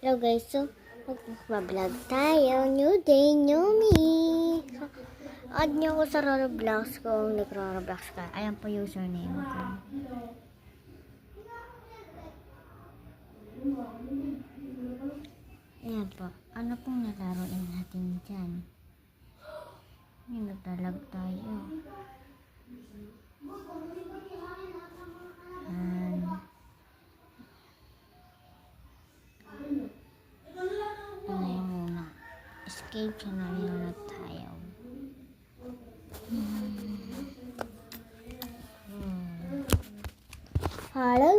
Hello guys, so mag-vlog tayo. New day, new me. Add niyo ako sa Roblox kung nag-Roblox ka. Ayan po username ko. Ayan po. Ano pong nalaroin natin dyan? Ayan, nagtalag tayo. Escape channel na tayo. Hello.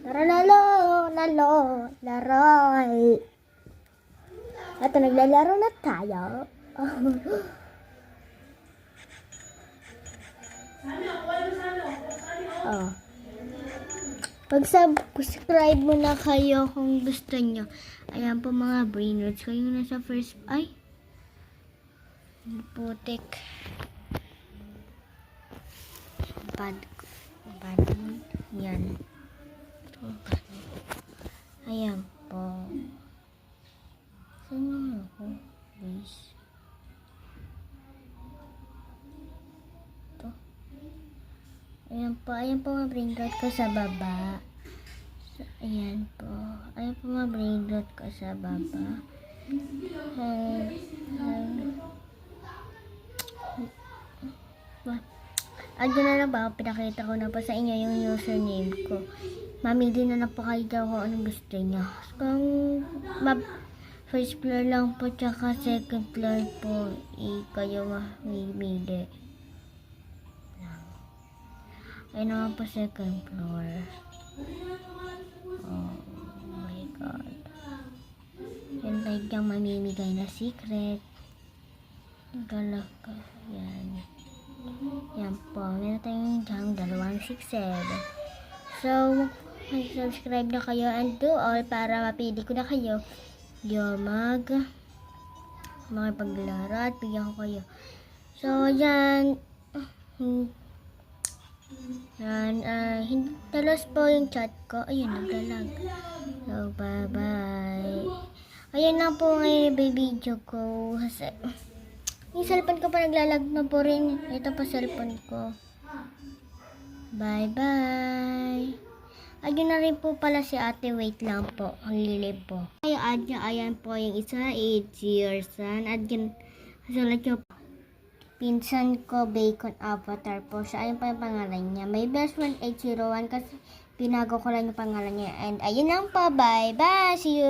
Tara laro. At naglalaro na tayo. Oh. Pag-subscribe mo na kayo kung gusto nyo. Ayan po mga brain roots. Kayo nasa first... Ay! Putik. Bad. Yan. Ayan po. Saan naman ako? Please. Ito. Ayan po mga brain roots ko sa baba. Ayan po. Ayan po mga brain rot ko sa baba. Adyo na lang ba? Pinakita ko na po sa inyo yung username ko. Mamili na lang po kayo daw kung anong gusto nyo. Kung first floor lang po tsaka second floor po, kayo mamili. Ayan naman po second floor. Oh my god. Yan tayo diyang mamimigay na secret. Galak ka. Yan. Yan po. Meron tayong diyang 267. So, mag-subscribe na kayo and do all para mapili ko na kayo. Yung paglaro at bigyan ko kayo. So, yan. Hindi talos po yung chat ko. Ayun, naglalag. So, bye-bye. Ayun na po ngayon yung video ko. Kasi, yung cellphone ko pa naglalag na po rin. Ito po cellphone ko. Bye-bye. Ayun na rin po pala si ate. Wait lang po. Ang lilib po. Ayan po yung isa. 8 years. Ayan. Sulat nyo po. Pinsan ko, Bacon Avatar po siya. Ayun pa yung pangalan niya. May best friend 801 kasi pinago ko lang yung pangalan niya. And ayun lang po. Bye. Bye. See you.